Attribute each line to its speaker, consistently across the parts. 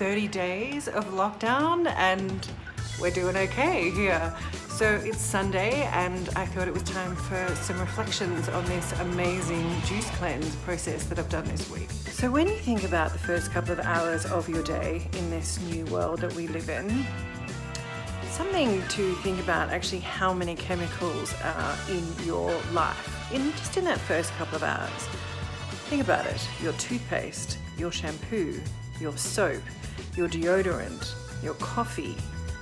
Speaker 1: 30 days of lockdown and we're doing okay here. So it's Sunday and I thought it was time for some reflections on this amazing juice cleanse process that I've done this week. So when you think about the first couple of hours of your day in this new world that we live in, something to think about actually how many chemicals are in your life, just in that first couple of hours. Think about it, your toothpaste, your shampoo, your soap, your deodorant, your coffee,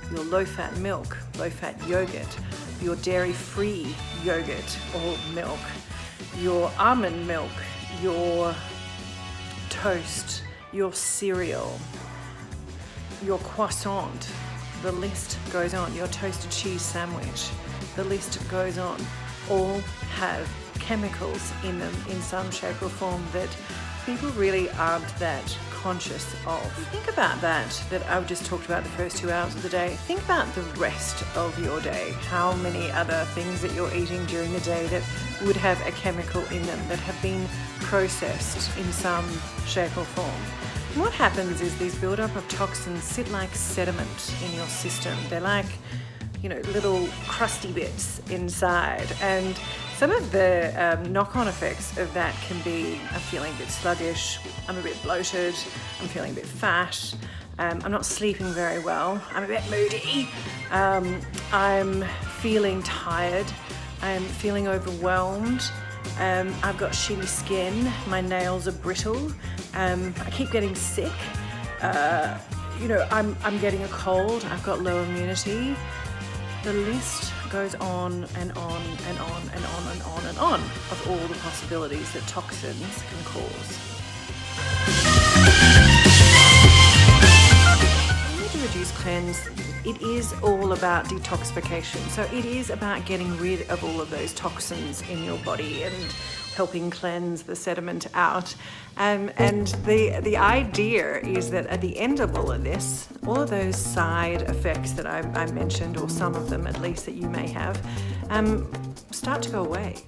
Speaker 1: your low-fat milk, low-fat yogurt, your dairy-free yogurt or milk, your almond milk, your toast, your cereal, your croissant. The list goes on. Your toasted cheese sandwich. The list goes on. All have chemicals in them in some shape or form that people really aren't that conscious of. Think about that I've just talked about the first 2 hours of the day. Think about the rest of your day. How many other things that you're eating during the day that would have a chemical in them, that have been processed in some shape or form. And what happens is these buildup of toxins sit like sediment in your system. They're like, little crusty bits inside. And some of the knock-on effects of that can be, I'm feeling a bit sluggish, I'm a bit bloated, I'm feeling a bit fat, I'm not sleeping very well, I'm a bit moody, I'm feeling tired, I'm feeling overwhelmed, I've got shitty skin, my nails are brittle, I keep getting sick, I'm getting a cold, I've got low immunity. The list goes on and on and on and on and on and on of all the possibilities that toxins can cause. When you do a juice cleanse, it is all about detoxification. So it is about getting rid of all of those toxins in your body and helping cleanse the sediment out. And the idea is that at the end of all of this, all of those side effects that I mentioned, or some of them at least that you may have, start to go away.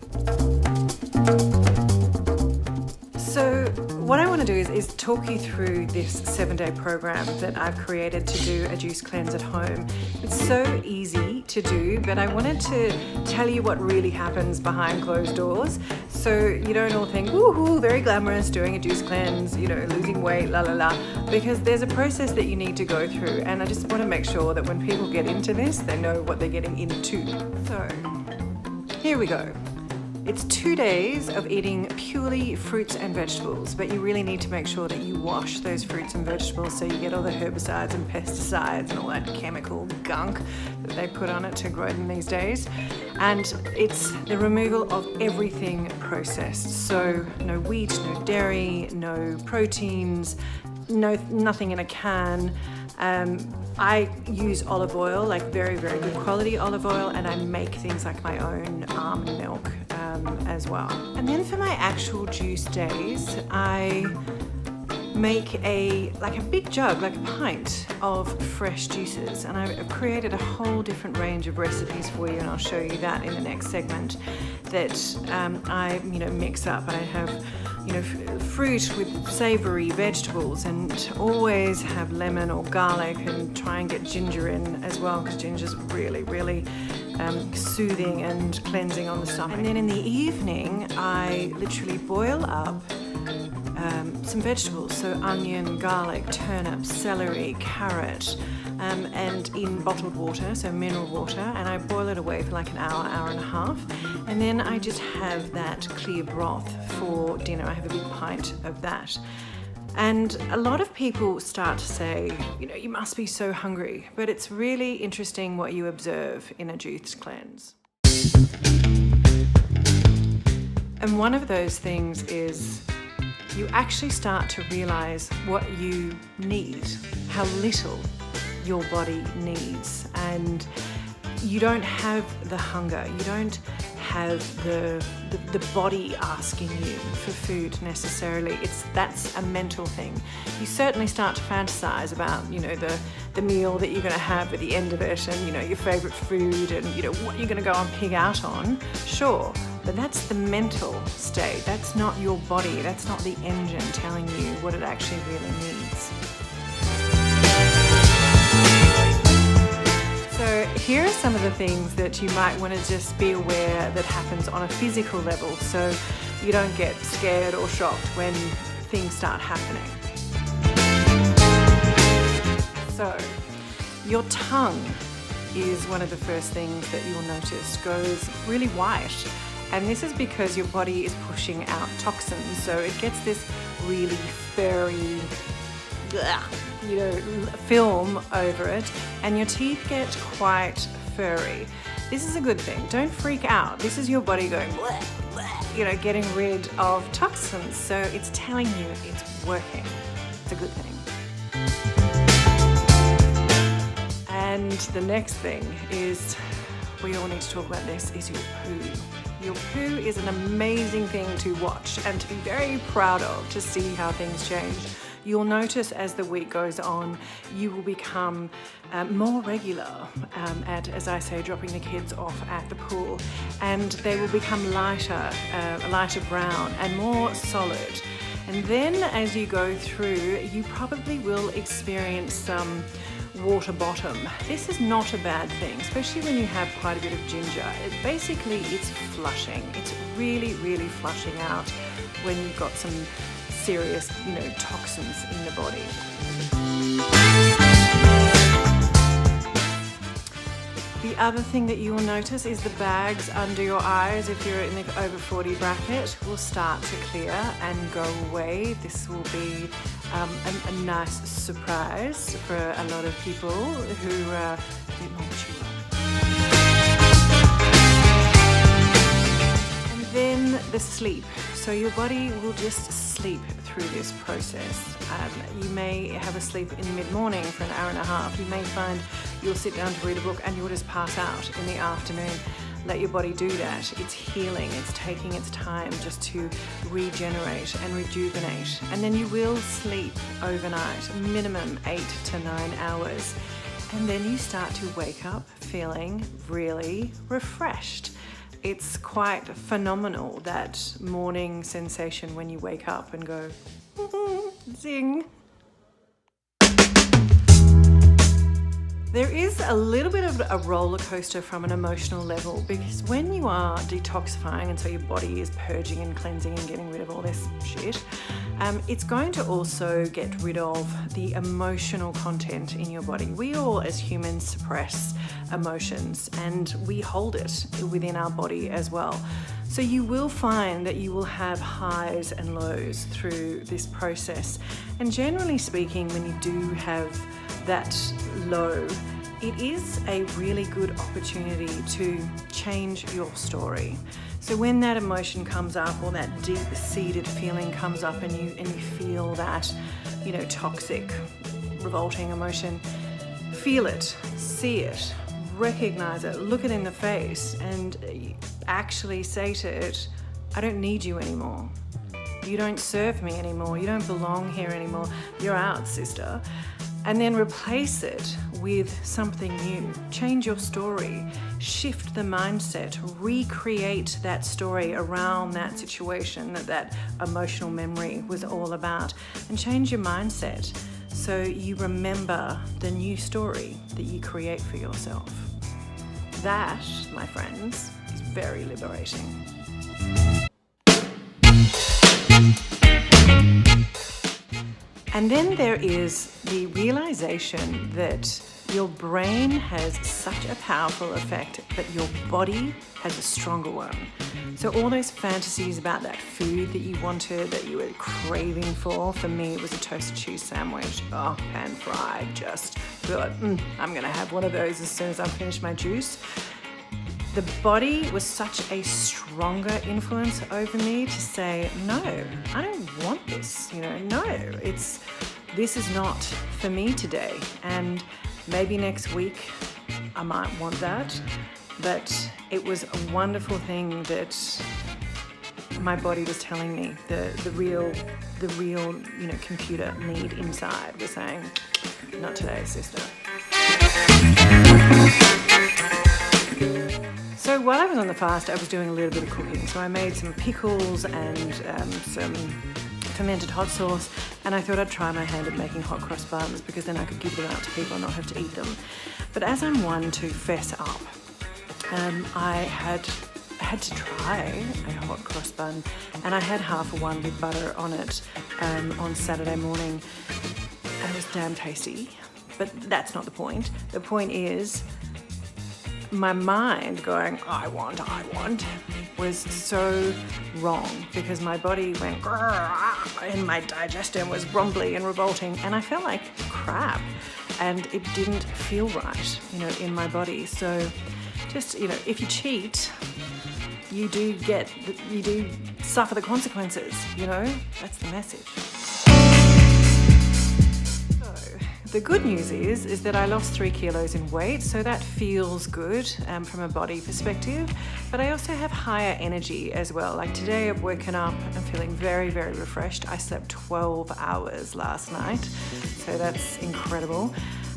Speaker 1: So what I want to do is talk you through this 7-day program that I've created to do a juice cleanse at home. It's so easy to do, but I wanted to tell you what really happens behind closed doors, so you don't all think, woohoo, very glamorous, doing a juice cleanse, losing weight, la la la, because there's a process that you need to go through, and I just want to make sure that when people get into this, they know what they're getting into. So here we go. It's 2 days of eating purely fruits and vegetables, but you really need to make sure that you wash those fruits and vegetables so you get all the herbicides and pesticides and all that chemical gunk that they put on it to grow them these days. And it's the removal of everything processed. So no wheat, no dairy, no proteins, nothing in a can. I use olive oil, like very, very good quality olive oil, and I make things like my own almond milk as well. And then for my actual juice days, I make a big jug, like a pint of fresh juices, and I've created a whole different range of recipes for you, and I'll show you that in the next segment, that I mix up. I have fruit with savory vegetables, and always have lemon or garlic, and try and get ginger in as well, because ginger's really, really soothing and cleansing on the stomach. And then in the evening, I literally boil up some vegetables, so onion, garlic, turnip, celery, carrot, and in bottled water, so mineral water, and I boil it away for like an hour, hour and a half, and then I just have that clear broth for dinner. I have a big pint of that. And a lot of people start to say, you must be so hungry, but it's really interesting what you observe in a juice cleanse. And one of those things is you actually start to realize what you need, how little your body needs, and you don't have the hunger, you don't have the body asking you for food necessarily. That's a mental thing. You certainly start to fantasize about the meal that you're going to have at the end of it, and your favorite food, and what you're going to go and pig out on, sure, but that's the mental state. That's not your body, that's not the engine telling you what it actually really needs. some of the things that you might want to just be aware that happens on a physical level, so you don't get scared or shocked when things start happening. So, your tongue is one of the first things that you'll notice goes really white. And this is because your body is pushing out toxins. So it gets this really furry, film over it, and your teeth get quite furry. This is a good thing. Don't freak out. This is your body going, getting rid of toxins. So it's telling you it's working. It's a good thing. And the next thing is, we all need to talk about this, is your poo. Your poo is an amazing thing to watch and to be very proud of, to see how things change. You'll notice as the week goes on, you will become more regular at, as I say, dropping the kids off at the pool, and they will become lighter, a lighter brown and more solid. And then as you go through, you probably will experience some water bottom. This is not a bad thing, especially when you have quite a bit of ginger. It's flushing. It's really, really flushing out when you've got some serious, toxins in the body. The other thing that you will notice is the bags under your eyes, if you're in the over 40 bracket, will start to clear and go away. This will be a nice surprise for a lot of people who are a bit more mature. And then the sleep. So your body will just sleep through this process. You may have a sleep in the mid-morning for an hour and a half. You may find you'll sit down to read a book and you'll just pass out in the afternoon. Let your body do that. It's healing. It's taking its time just to regenerate and rejuvenate. And then you will sleep overnight, minimum 8 to 9 hours. And then you start to wake up feeling really refreshed. It's quite phenomenal, that morning sensation when you wake up and go, zing. There is a little bit of a roller coaster from an emotional level, because when you are detoxifying, and so your body is purging and cleansing and getting rid of all this shit, it's going to also get rid of the emotional content in your body. We all as humans suppress emotions and we hold it within our body as well. So you will find that you will have highs and lows through this process. And generally speaking, when you do have that low, it is a really good opportunity to change your story. So when that emotion comes up, or that deep-seated feeling comes up, and you feel that, toxic, revolting emotion, feel it, see it, recognize it, look it in the face, and actually say to it, I don't need you anymore. You don't serve me anymore. You don't belong here anymore. You're out, sister. And then replace it with something new. Change your story, shift the mindset, recreate that story around that situation that emotional memory was all about, and change your mindset so you remember the new story that you create for yourself. That, my friends, is very liberating. And then there is the realization that your brain has such a powerful effect, but your body has a stronger one. So all those fantasies about that food that you wanted, that you were craving for me, it was a toasted cheese sandwich. Oh, pan fried, just good. I'm gonna have one of those as soon as I finish my juice. The body was such a stronger influence over me to say, no, I don't want this, this is not for me today. And maybe next week I might want that, but it was a wonderful thing that my body was telling me, the real computer need inside was saying, not today, sister. So while I was on the fast, I was doing a little bit of cooking. So I made some pickles and some fermented hot sauce, And I thought I'd try my hand at making hot cross buns because then I could give them out to people and not have to eat them. But as I'm one to fess up, I had to try a hot cross bun, and I had half of one with butter on it on Saturday morning, and it was damn tasty. But that's not the point. The point is my mind going, I want, was so wrong because my body went grrr, and my digestion was rumbly and revolting, and I felt like crap, and it didn't feel right, in my body. So just, if you cheat, you do suffer the consequences, that's the message. The good news is that I lost 3 kilos in weight, so that feels good from a body perspective. But I also have higher energy as well. Like today I've woken up, I'm feeling very, very refreshed. I slept 12 hours last night, so that's incredible.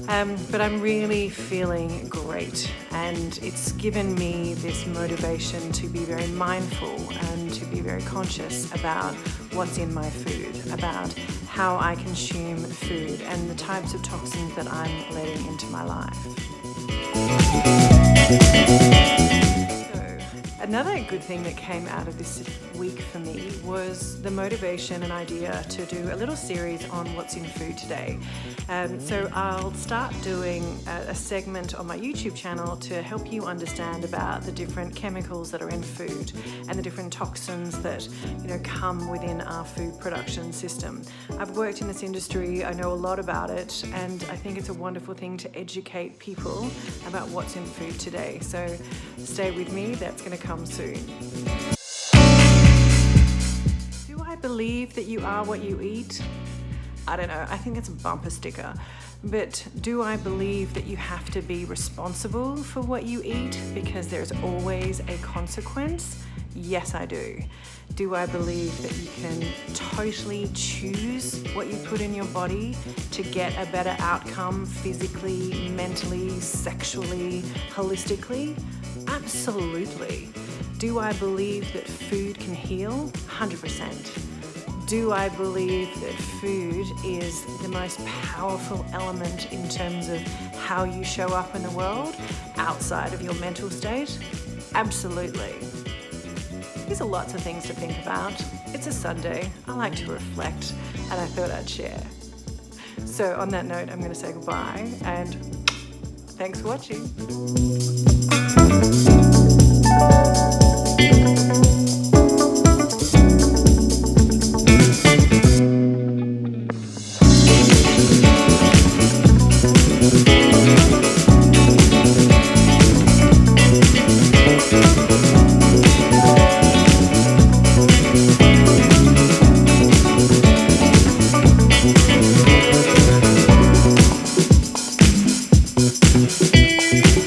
Speaker 1: But I'm really feeling great, and it's given me this motivation to be very mindful and to be very conscious about what's in my food, about how I consume food and the types of toxins that I'm letting into my life. Another good thing that came out of this week for me was the motivation and idea to do a little series on what's in food today. So I'll start doing a segment on my YouTube channel to help you understand about the different chemicals that are in food and the different toxins that come within our food production system. I've worked in this industry, I know a lot about it, and I think it's a wonderful thing to educate people about what's in food today. So stay with me, that's going to come soon. Do I believe that you are what you eat? I don't know, I think it's a bumper sticker. But do I believe that you have to be responsible for what you eat because there's always a consequence? Yes, I do. Do I believe that you can totally choose what you put in your body to get a better outcome physically, mentally, sexually, holistically? Absolutely. Do I believe that food can heal? 100%. Do I believe that food is the most powerful element in terms of how you show up in the world outside of your mental state? Absolutely. These are lots of things to think about. It's a Sunday. I like to reflect, and I thought I'd share. So on that note, I'm going to say goodbye, and thanks for watching.